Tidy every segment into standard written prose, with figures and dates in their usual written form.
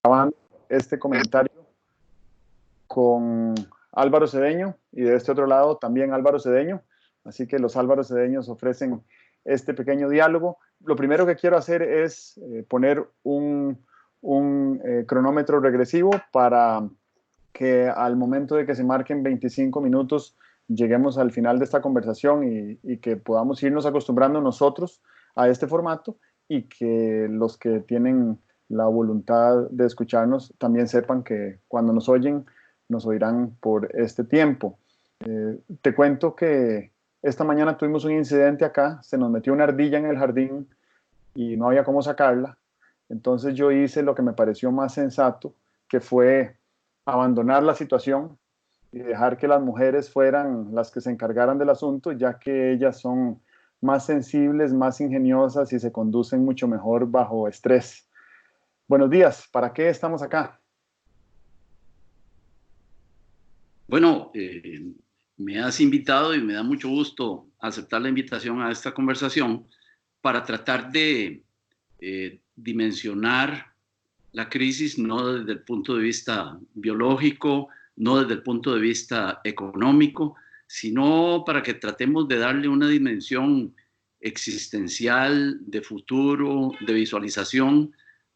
grabando este comentario con Álvaro Cedeño y de este otro lado también Álvaro Cedeño. Así que los Álvaro Cedeños ofrecen este pequeño diálogo. Lo primero que quiero hacer es poner un cronómetro regresivo para que al momento de que se marquen 25 minutos lleguemos al final de esta conversación y que podamos irnos acostumbrando nosotros a este formato y que los que tienen la voluntad de escucharnos también sepan que cuando nos oyen, nos oirán por este tiempo. Te cuento que esta mañana tuvimos un incidente acá, se nos metió una ardilla en el jardín y no había cómo sacarla. Entonces yo hice lo que me pareció más sensato, que fue abandonar la situación y dejar que las mujeres fueran las que se encargaran del asunto, ya que ellas son más sensibles, más ingeniosas y se conducen mucho mejor bajo estrés. Buenos días, ¿para qué estamos acá? Bueno, me has invitado y me da mucho gusto aceptar la invitación a esta conversación para tratar de dimensionar la crisis no desde el punto de vista biológico, no desde el punto de vista económico, sino para que tratemos de darle una dimensión existencial, de futuro, de visualización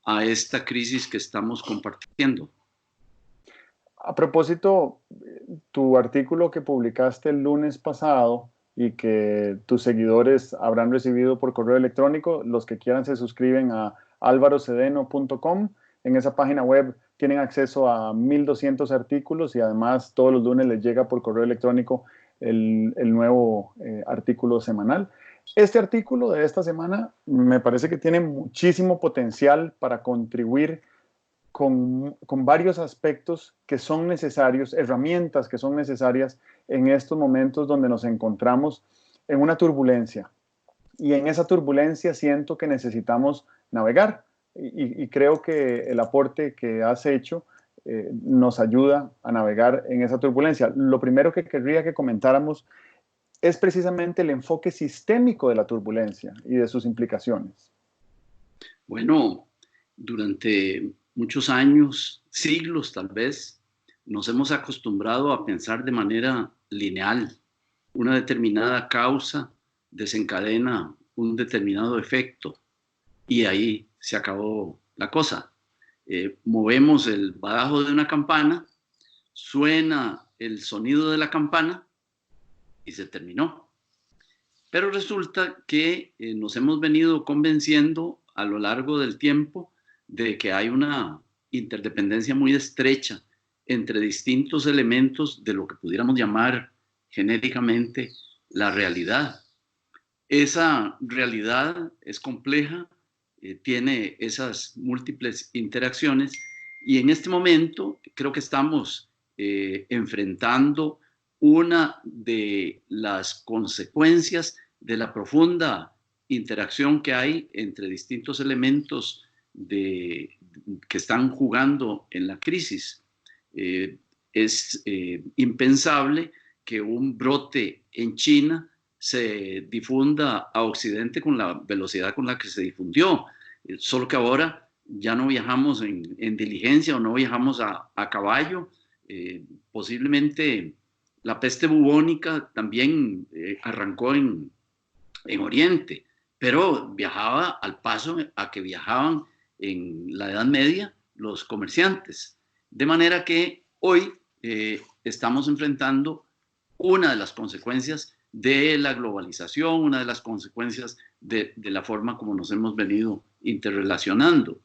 a esta crisis que estamos compartiendo. A propósito, tu artículo que publicaste el lunes pasado y que tus seguidores habrán recibido por correo electrónico, los que quieran se suscriben a alvarocedeno.com. En esa página web tienen acceso a 1200 artículos y además todos los lunes les llega por correo electrónico el nuevo artículo semanal. Este artículo de esta semana me parece que tiene muchísimo potencial para contribuir con varios aspectos que son necesarios, herramientas que son necesarias en estos momentos donde nos encontramos en una turbulencia. Y en esa turbulencia siento que necesitamos navegar y creo que el aporte que has hecho nos ayuda a navegar en esa turbulencia. Lo primero que querría que comentáramos es precisamente el enfoque sistémico de la turbulencia y de sus implicaciones. Bueno, durante muchos años, siglos tal vez, nos hemos acostumbrado a pensar de manera lineal. Una determinada causa desencadena un determinado efecto y ahí se acabó la cosa. Movemos el badajo de una campana, suena el sonido de la campana y se terminó. Pero resulta que nos hemos venido convenciendo a lo largo del tiempo de que hay una interdependencia muy estrecha entre distintos elementos de lo que pudiéramos llamar genéricamente la realidad. Esa realidad es compleja, tiene esas múltiples interacciones y en este momento creo que estamos enfrentando una de las consecuencias de la profunda interacción que hay entre distintos elementos que están jugando en la crisis. Es impensable que un brote en China se difunda a Occidente con la velocidad con la que se difundió. Solo que ahora ya no viajamos en diligencia o no viajamos a caballo. Posiblemente la peste bubónica también arrancó en Oriente, pero viajaba al paso a que viajaban en la Edad Media los comerciantes. De manera que hoy estamos enfrentando una de las consecuencias de la globalización, una de las consecuencias de la forma como nos hemos venido interrelacionando.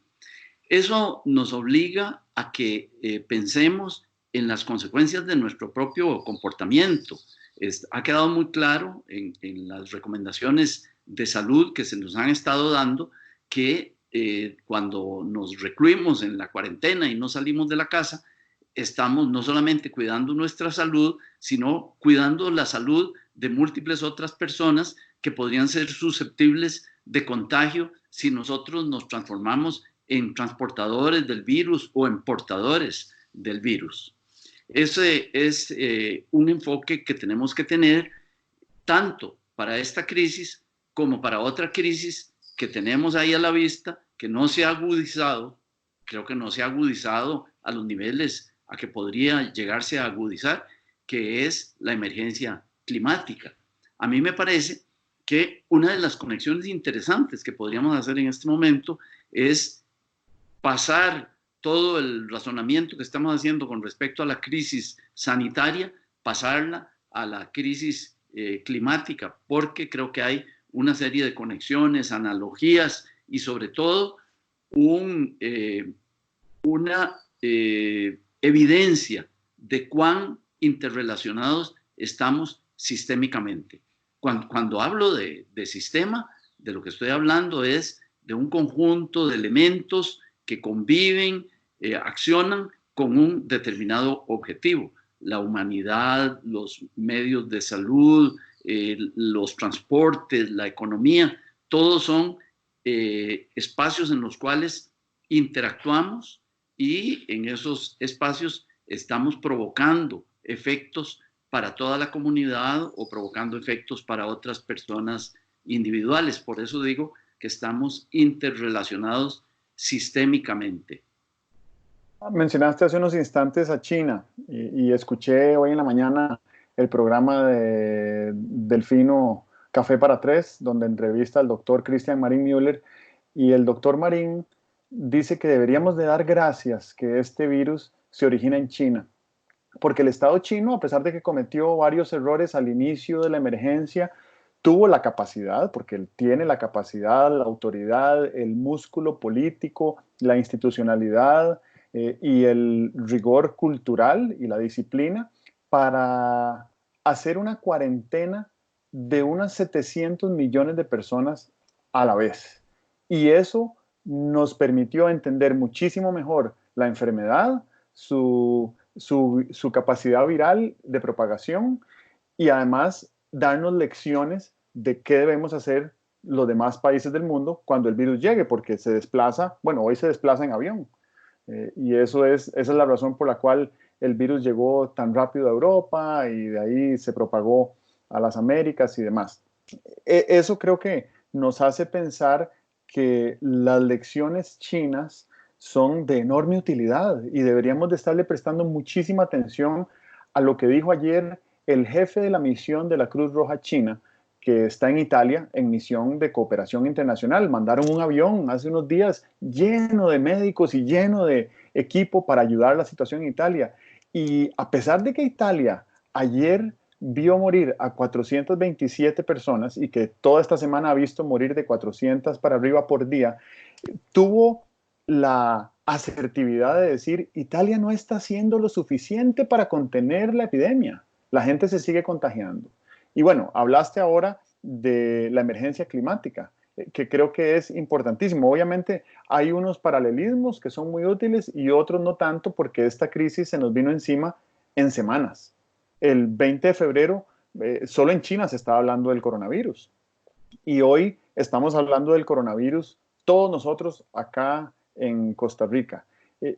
Eso nos obliga a que pensemos en las consecuencias de nuestro propio comportamiento. Ha quedado muy claro en las recomendaciones de salud que se nos han estado dando que cuando nos recluimos en la cuarentena y no salimos de la casa, estamos no solamente cuidando nuestra salud, sino cuidando la salud de múltiples otras personas que podrían ser susceptibles de contagio si nosotros nos transformamos en transportadores del virus o en portadores del virus. Ese es un enfoque que tenemos que tener tanto para esta crisis como para otra crisis que tenemos ahí a la vista, que no se ha agudizado, creo que no se ha agudizado a los niveles a que podría llegarse a agudizar, que es la emergencia climática. A mí me parece que una de las conexiones interesantes que podríamos hacer en este momento es pasar todo el razonamiento que estamos haciendo con respecto a la crisis sanitaria, pasarla a la crisis climática, porque creo que hay una serie de conexiones, analogías y sobre todo una evidencia de cuán interrelacionados estamos sistémicamente. Cuando hablo de sistema, de lo que estoy hablando es de un conjunto de elementos que conviven, accionan con un determinado objetivo. La humanidad, los medios de salud, los transportes, la economía, todos son espacios en los cuales interactuamos y en esos espacios estamos provocando efectos para toda la comunidad o provocando efectos para otras personas individuales. Por eso digo que estamos interrelacionados sistémicamente. Mencionaste hace unos instantes a China y escuché hoy en la mañana el programa de Delfino Café para Tres, donde entrevista al doctor Christian Marín Müller, y el doctor Marín dice que deberíamos de dar gracias que este virus se origina en China, porque el Estado chino, a pesar de que cometió varios errores al inicio de la emergencia, tuvo la capacidad, porque él tiene la capacidad, la autoridad, el músculo político, la institucionalidad y el rigor cultural y la disciplina para hacer una cuarentena de unas 700 millones de personas a la vez. Y eso nos permitió entender muchísimo mejor la enfermedad, su capacidad viral de propagación y además darnos lecciones de qué debemos hacer los demás países del mundo cuando el virus llegue, porque se desplaza, bueno, hoy se desplaza en avión. Y esa es la razón por la cual el virus llegó tan rápido a Europa y de ahí se propagó a las Américas y demás. Eso creo que nos hace pensar que las lecciones chinas son de enorme utilidad y deberíamos de estarle prestando muchísima atención a lo que dijo ayer el jefe de la misión de la Cruz Roja China, que está en Italia en misión de cooperación internacional. Mandaron un avión hace unos días lleno de médicos y lleno de equipo para ayudar a la situación en Italia. Y a pesar de que Italia ayer vio morir a 427 personas y que toda esta semana ha visto morir de 400 para arriba por día, tuvo la asertividad de decir, Italia no está haciendo lo suficiente para contener la epidemia. La gente se sigue contagiando. Y bueno, hablaste ahora de la emergencia climática, que creo que es importantísimo. Obviamente hay unos paralelismos que son muy útiles y otros no tanto, porque esta crisis se nos vino encima en semanas. El 20 de febrero, solo en China se estaba hablando del coronavirus. Y hoy estamos hablando del coronavirus, todos nosotros acá en Costa Rica.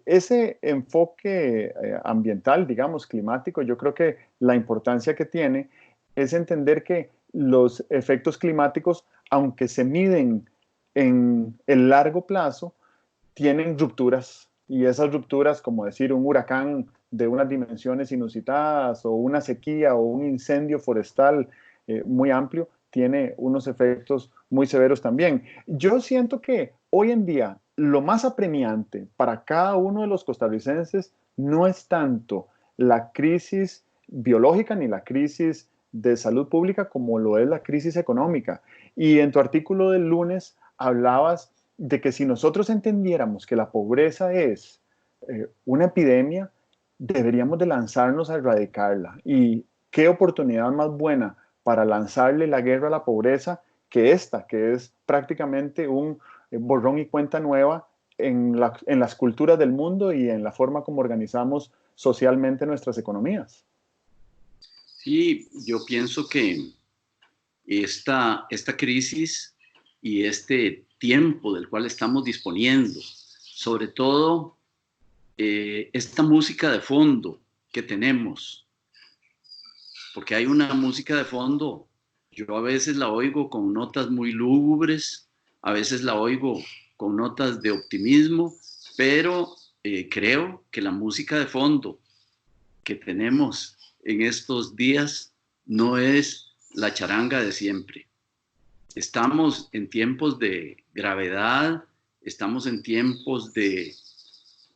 Ese enfoque ambiental, digamos, climático, yo creo que la importancia que tiene es entender que los efectos climáticos, aunque se miden en el largo plazo, tienen rupturas. Y esas rupturas, como decir un huracán de unas dimensiones inusitadas o una sequía o un incendio forestal muy amplio, tiene unos efectos muy severos también. Yo siento que hoy en día lo más apremiante para cada uno de los costarricenses no es tanto la crisis biológica ni la crisis de salud pública como lo es la crisis económica. Y en tu artículo del lunes hablabas de que si nosotros entendiéramos que la pobreza es una epidemia, deberíamos de lanzarnos a erradicarla. Y qué oportunidad más buena para lanzarle la guerra a la pobreza que esta, que es prácticamente un borrón y cuenta nueva en las culturas del mundo y en la forma como organizamos socialmente nuestras economías. Sí, yo pienso que esta crisis y este tiempo del cual estamos disponiendo, sobre todo esta música de fondo que tenemos, porque hay una música de fondo, yo a veces la oigo con notas muy lúgubres, a veces la oigo con notas de optimismo, pero creo que la música de fondo que tenemos en estos días no es la charanga de siempre. Estamos en tiempos de gravedad, estamos en tiempos de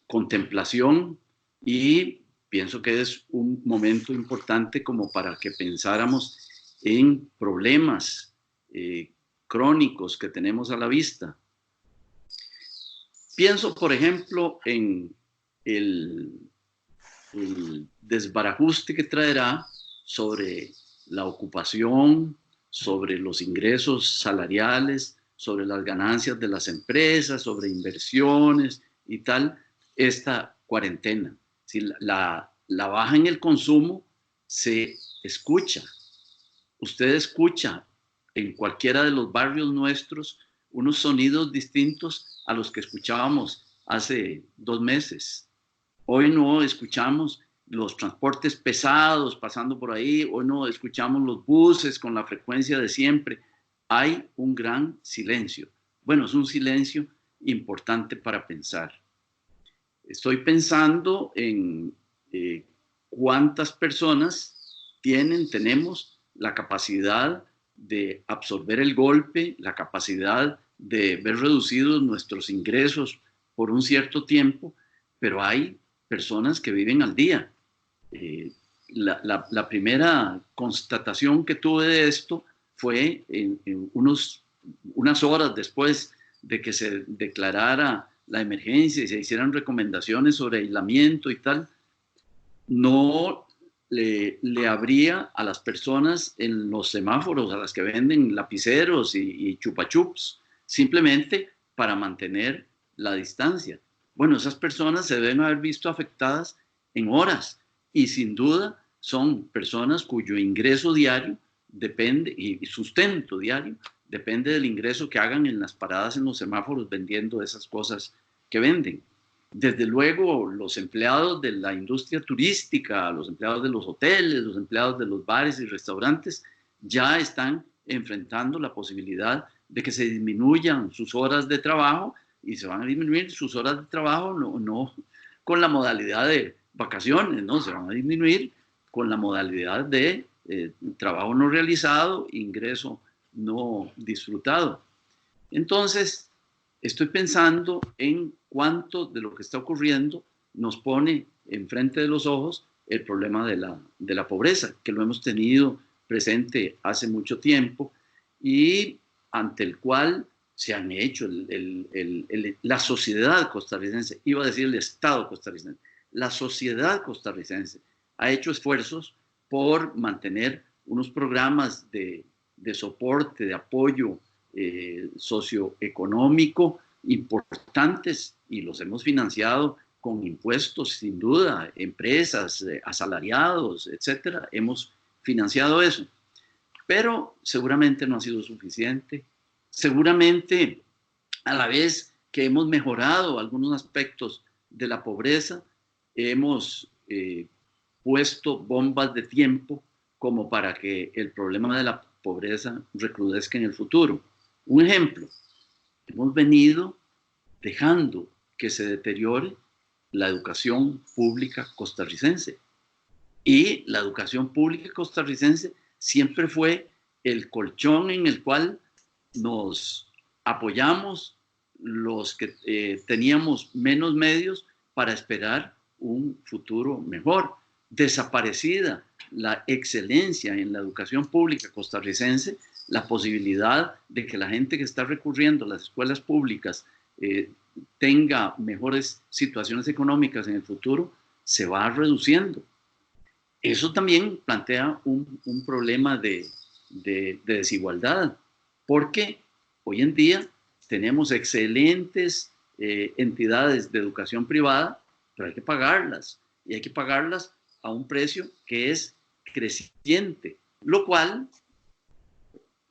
contemplación y pienso que es un momento importante como para que pensáramos en problemas crónicos que tenemos a la vista. Pienso, por ejemplo, en el desbarajuste que traerá sobre la ocupación, sobre los ingresos salariales, sobre las ganancias de las empresas, sobre inversiones y tal, esta cuarentena. Si la baja en el consumo se escucha. Usted escucha en cualquiera de los barrios nuestros unos sonidos distintos a los que escuchábamos hace 2 meses. Hoy no escuchamos los transportes pesados pasando por ahí, hoy no escuchamos los buses con la frecuencia de siempre. Hay un gran silencio. Bueno, es un silencio importante para pensar. Estoy pensando en cuántas personas tenemos la capacidad de absorber el golpe, la capacidad de ver reducidos nuestros ingresos por un cierto tiempo, pero hay personas que viven al día. La primera constatación que tuve de esto fue en unas horas después de que se declarara la emergencia y se hicieran recomendaciones sobre aislamiento y tal. No le abría a las personas en los semáforos, a las que venden lapiceros y chupachups, simplemente para mantener la distancia. Bueno, esas personas se deben haber visto afectadas en horas y sin duda son personas cuyo ingreso diario depende y sustento diario depende del ingreso que hagan en las paradas en los semáforos vendiendo esas cosas que venden. Desde luego, los empleados de la industria turística, los empleados de los hoteles, los empleados de los bares y restaurantes ya están enfrentando la posibilidad de que se disminuyan sus horas de trabajo y se van a disminuir sus horas de trabajo no con la modalidad de vacaciones, no, se van a disminuir con la modalidad de trabajo no realizado, ingreso no disfrutado. Entonces, estoy pensando en cuánto de lo que está ocurriendo nos pone enfrente de los ojos el problema de la pobreza, que lo hemos tenido presente hace mucho tiempo y ante el cual se han hecho la sociedad costarricense, iba a decir el Estado costarricense, la sociedad costarricense ha hecho esfuerzos por mantener unos programas de soporte, de apoyo socioeconómico importantes y los hemos financiado con impuestos, sin duda, empresas, asalariados, etcétera. Hemos financiado eso, pero seguramente no ha sido suficiente. Seguramente, a la vez que hemos mejorado algunos aspectos de la pobreza, hemos puesto bombas de tiempo como para que el problema de la pobreza recrudezca en el futuro. Un ejemplo, hemos venido dejando que se deteriore la educación pública costarricense. Y la educación pública costarricense siempre fue el colchón en el cual nos apoyamos los que teníamos menos medios para esperar un futuro mejor. Desaparecida la excelencia en la educación pública costarricense, la posibilidad de que la gente que está recurriendo a las escuelas públicas tenga mejores situaciones económicas en el futuro, se va reduciendo. Eso también plantea un problema de desigualdad, porque hoy en día tenemos excelentes entidades de educación privada, pero hay que pagarlas, y hay que pagarlas a un precio que es creciente, lo cual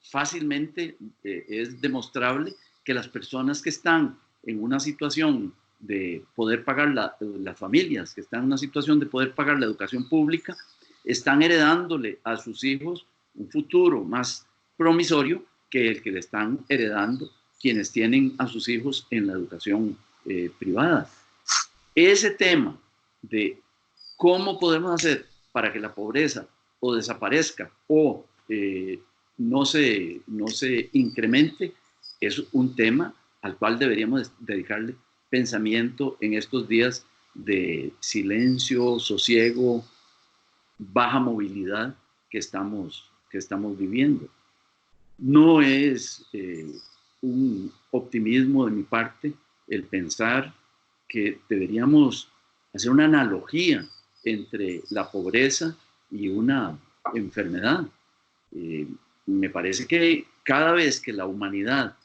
fácilmente es demostrable que las personas que están en una situación de poder pagar, las familias que están en una situación de poder pagar la educación pública, están heredándole a sus hijos un futuro más promisorio que el que le están heredando quienes tienen a sus hijos en la educación privadas. Ese tema de cómo podemos hacer para que la pobreza o desaparezca o no se incremente es un tema al cual deberíamos dedicarle pensamiento en estos días de silencio, sosiego, baja movilidad que estamos viviendo. No es un optimismo de mi parte el pensar que deberíamos hacer una analogía entre la pobreza y una enfermedad. Me parece que cada vez que la humanidad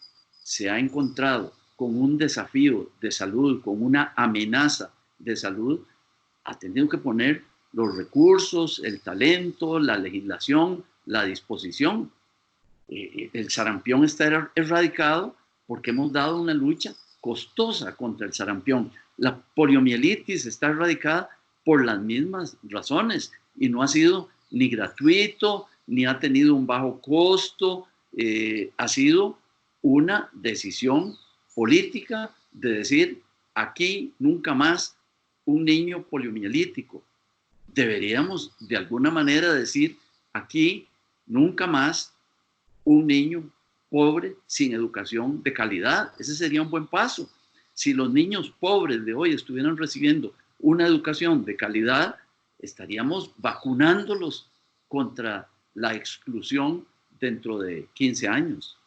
se ha encontrado con un desafío de salud, con una amenaza de salud, ha tenido que poner los recursos, el talento, la legislación, la disposición. El sarampión está erradicado porque hemos dado una lucha costosa contra el sarampión. La poliomielitis está erradicada por las mismas razones y no ha sido ni gratuito, ni ha tenido un bajo costo, ha sido una decisión política de decir, aquí nunca más un niño poliomielítico. Deberíamos de alguna manera decir, aquí nunca más un niño pobre sin educación de calidad. Ese sería un buen paso. Si los niños pobres de hoy estuvieran recibiendo una educación de calidad, estaríamos vacunándolos contra la exclusión dentro de 15 años.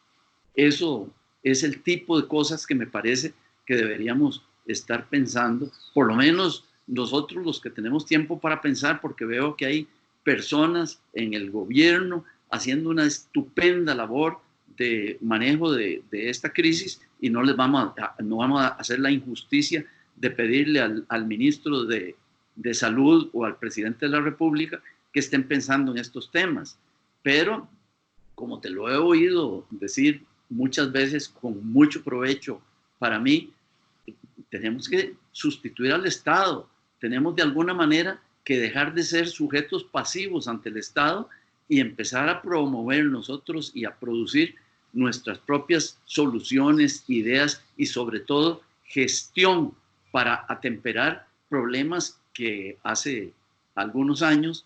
Eso es el tipo de cosas que me parece que deberíamos estar pensando, por lo menos nosotros los que tenemos tiempo para pensar, porque veo que hay personas en el gobierno haciendo una estupenda labor de manejo de esta crisis y no vamos a hacer la injusticia de pedirle al ministro de Salud o al presidente de la República que estén pensando en estos temas. Pero, como te lo he oído decir muchas veces con mucho provecho para mí, tenemos que sustituir al Estado. Tenemos de alguna manera que dejar de ser sujetos pasivos ante el Estado y empezar a promover nosotros y a producir nuestras propias soluciones, ideas y sobre todo gestión para atemperar problemas que hace algunos años,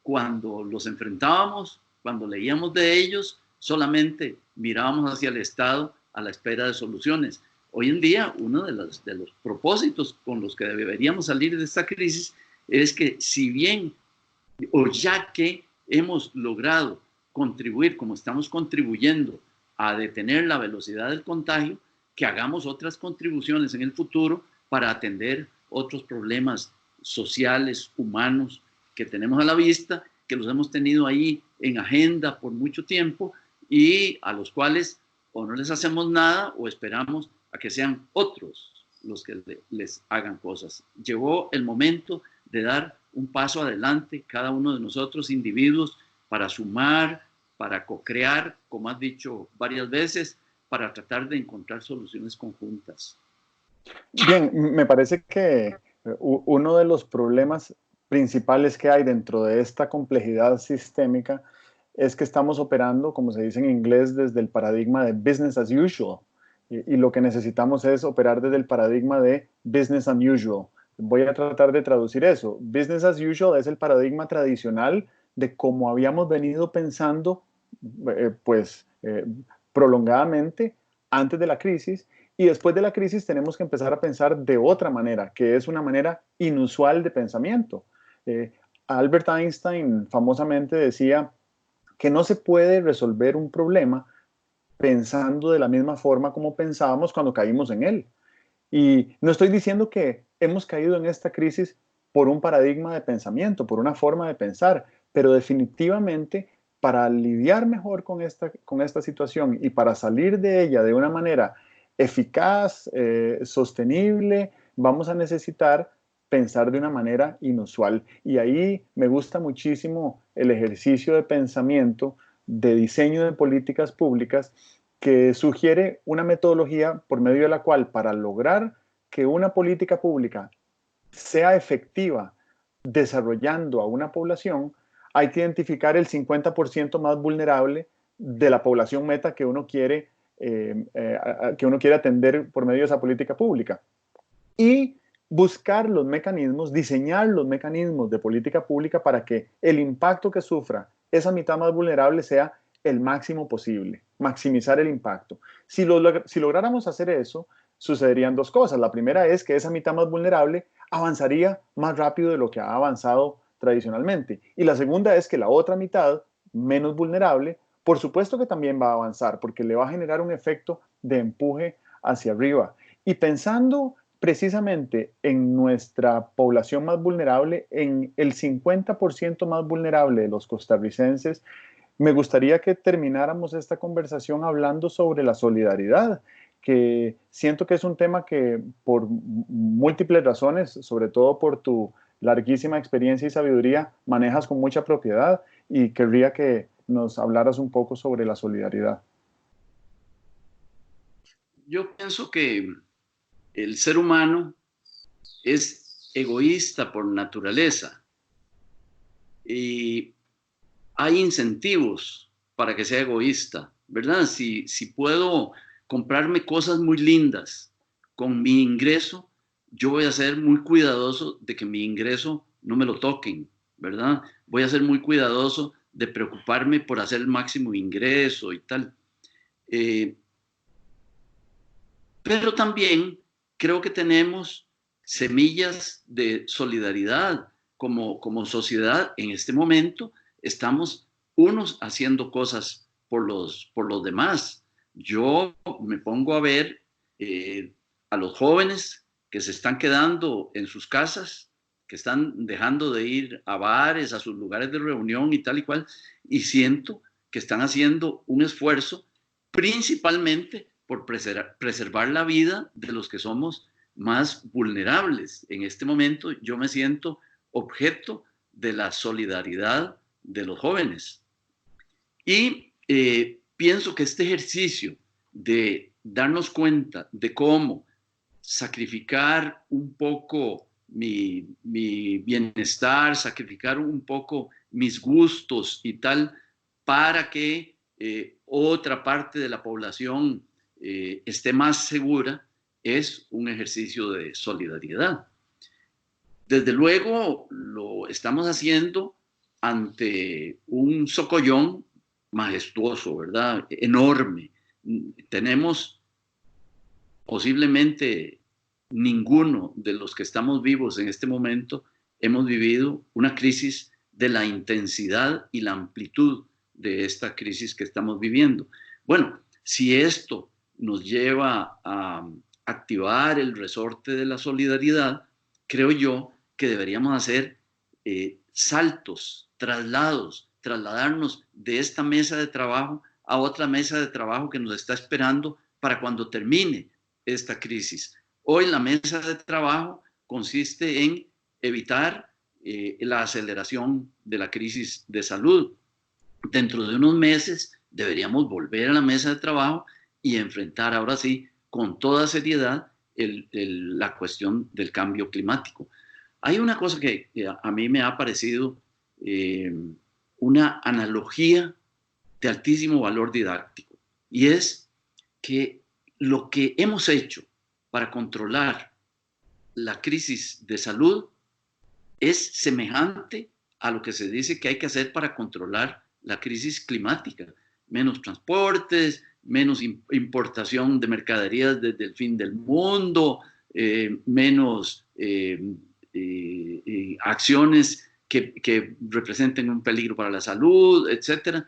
cuando los enfrentábamos, cuando leíamos de ellos, solamente mirábamos hacia el Estado a la espera de soluciones. Hoy en día, uno de los propósitos con los que deberíamos salir de esta crisis es que, si bien o ya que hemos logrado contribuir, como estamos contribuyendo, a detener la velocidad del contagio, que hagamos otras contribuciones en el futuro para atender otros problemas sociales, humanos, que tenemos a la vista, que los hemos tenido ahí en agenda por mucho tiempo y a los cuales o no les hacemos nada o esperamos a que sean otros los que les hagan cosas. Llegó el momento de dar un paso adelante, cada uno de nosotros, individuos, para sumar, para co-crear, como has dicho varias veces, para tratar de encontrar soluciones conjuntas. Bien, me parece que uno de los problemas principales que hay dentro de esta complejidad sistémica es que estamos operando, como se dice en inglés, desde el paradigma de business as usual. Y lo que necesitamos es operar desde el paradigma de business unusual. Voy a tratar de traducir eso. Business as usual es el paradigma tradicional de cómo habíamos venido pensando prolongadamente antes de la crisis, y después de la crisis tenemos que empezar a pensar de otra manera, que es una manera inusual de pensamiento. Albert Einstein famosamente decía que no se puede resolver un problema pensando de la misma forma como pensábamos cuando caímos en él. Y no estoy diciendo que hemos caído en esta crisis por un paradigma de pensamiento, por una forma de pensar, pero definitivamente para lidiar mejor con esta situación y para salir de ella de una manera eficaz, sostenible, vamos a necesitar pensar de una manera inusual. Y ahí me gusta muchísimo el ejercicio de pensamiento, de diseño de políticas públicas, que sugiere una metodología por medio de la cual, para lograr que una política pública sea efectiva desarrollando a una población, hay que identificar el 50% más vulnerable de la población meta que uno quiere atender por medio de esa política pública. y buscar los mecanismos, diseñar los mecanismos de política pública para que el impacto que sufra esa mitad más vulnerable sea el máximo posible, maximizar el impacto. Si lográramos hacer eso, sucederían dos cosas. La primera es que esa mitad más vulnerable avanzaría más rápido de lo que ha avanzado tradicionalmente. Y la segunda es que la otra mitad, menos vulnerable, por supuesto que también va a avanzar, porque le va a generar un efecto de empuje hacia arriba. Y pensando precisamente en nuestra población más vulnerable, en el 50% más vulnerable de los costarricenses, me gustaría que termináramos esta conversación hablando sobre la solidaridad, que siento que es un tema que por múltiples razones, sobre todo por tu larguísima experiencia y sabiduría, manejas con mucha propiedad, y querría que nos hablaras un poco sobre la solidaridad. Yo pienso que el ser humano es egoísta por naturaleza y hay incentivos para que sea egoísta, ¿verdad? Si puedo comprarme cosas muy lindas con mi ingreso, yo voy a ser muy cuidadoso de que mi ingreso no me lo toquen, ¿verdad? Voy a ser muy cuidadoso de preocuparme por hacer el máximo ingreso y tal. Eh, pero también creo que tenemos semillas de solidaridad como sociedad. En este momento estamos unos haciendo cosas por los demás. Yo me pongo a ver a los jóvenes que se están quedando en sus casas, que están dejando de ir a bares, a sus lugares de reunión y tal y cual, y siento que están haciendo un esfuerzo principalmente por preservar la vida de los que somos más vulnerables. En este momento yo me siento objeto de la solidaridad de los jóvenes. Y pienso que este ejercicio de darnos cuenta de cómo sacrificar un poco mi bienestar, sacrificar un poco mis gustos y tal, para que otra parte de la población esté más segura, es un ejercicio de solidaridad. Desde luego lo estamos haciendo ante un socollón majestuoso, ¿verdad? Enorme. Tenemos posiblemente ninguno de los que estamos vivos en este momento hemos vivido una crisis de la intensidad y la amplitud de esta crisis que estamos viviendo. Bueno, si esto nos lleva a activar el resorte de la solidaridad, creo yo que deberíamos hacer saltos, trasladarnos de esta mesa de trabajo a otra mesa de trabajo que nos está esperando para cuando termine esta crisis. Hoy la mesa de trabajo consiste en evitar la aceleración de la crisis de salud. Dentro de unos meses deberíamos volver a la mesa de trabajo y enfrentar ahora sí con toda seriedad la cuestión del cambio climático. Hay una cosa que a mí me ha parecido una analogía de altísimo valor didáctico, y es que lo que hemos hecho para controlar la crisis de salud es semejante a lo que se dice que hay que hacer para controlar la crisis climática. Menos transportes, menos importación de mercaderías desde el fin del mundo, menos acciones que representen un peligro para la salud, etc.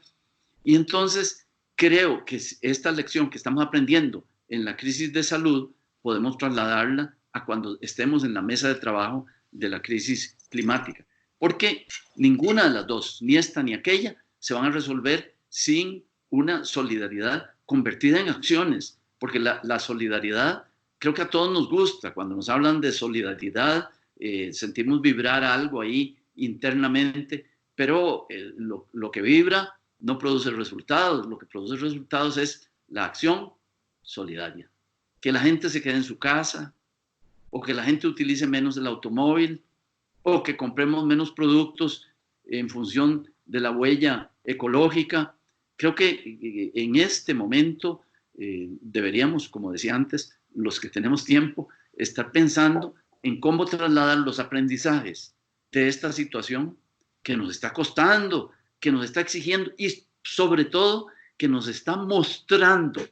Y entonces creo que esta lección que estamos aprendiendo en la crisis de salud podemos trasladarla a cuando estemos en la mesa de trabajo de la crisis climática. Porque ninguna de las dos, ni esta ni aquella, se van a resolver sin una solidaridad convertida en acciones. Porque la solidaridad creo que a todos nos gusta. Cuando nos hablan de solidaridad, sentimos vibrar algo ahí internamente, pero lo que vibra no produce resultados. Lo que produce resultados es la acción solidaria. Que la gente se quede en su casa, o que la gente utilice menos el automóvil, o que compremos menos productos en función de la huella ecológica. Creo que en este momento deberíamos, como decía antes, los que tenemos tiempo, estar pensando en cómo trasladar los aprendizajes de esta situación que nos está costando, que nos está exigiendo y sobre todo que nos está mostrando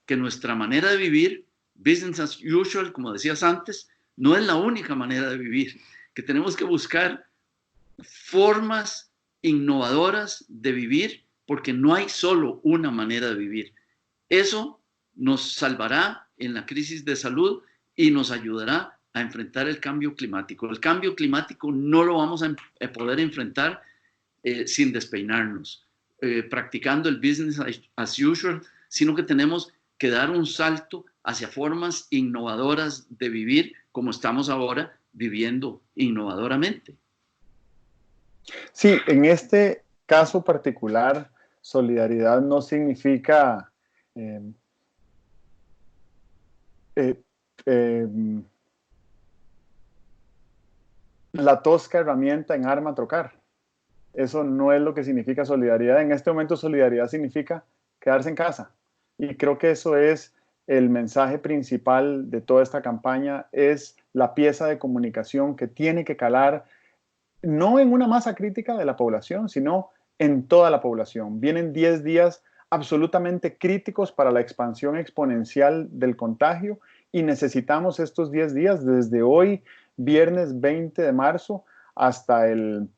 que nuestra manera de vivir, business as usual, como decías antes, no es la única manera de vivir, que tenemos que buscar formas innovadoras de vivir porque no hay solo una manera de vivir. Eso nos salvará en la crisis de salud y nos ayudará a enfrentar el cambio climático. El cambio climático no lo vamos a poder enfrentar sin despeinarnos, practicando el business as usual, sino que tenemos que dar un salto hacia formas innovadoras de vivir como estamos ahora viviendo innovadoramente. Sí, en este caso particular, solidaridad no significa la tosca herramienta en arma a trocar. Eso no es lo que significa solidaridad. En este momento solidaridad significa quedarse en casa. Y creo que eso es el mensaje principal de toda esta campaña, es la pieza de comunicación que tiene que calar no en una masa crítica de la población, sino en toda la población. Vienen 10 días absolutamente críticos para la expansión exponencial del contagio y necesitamos estos 10 días desde hoy, viernes 20 de marzo, hasta el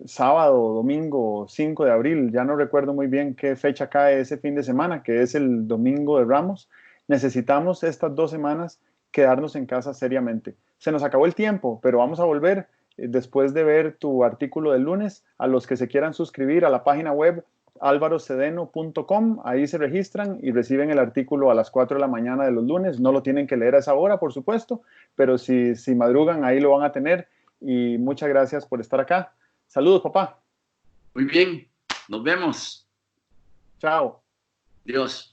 sábado, domingo 5 de abril, ya no recuerdo muy bien qué fecha cae ese fin de semana, que es el domingo de Ramos. Necesitamos estas 2 semanas quedarnos en casa seriamente. Se nos acabó el tiempo, pero vamos a volver después de ver tu artículo del lunes. A los que se quieran suscribir a la página web alvarocedeno.com, ahí se registran y reciben el artículo a las 4 de la mañana de los lunes. No lo tienen que leer a esa hora, por supuesto, pero si madrugan, ahí lo van a tener. Y muchas gracias por estar acá. Saludos, papá. Muy bien, nos vemos. Chao. Dios.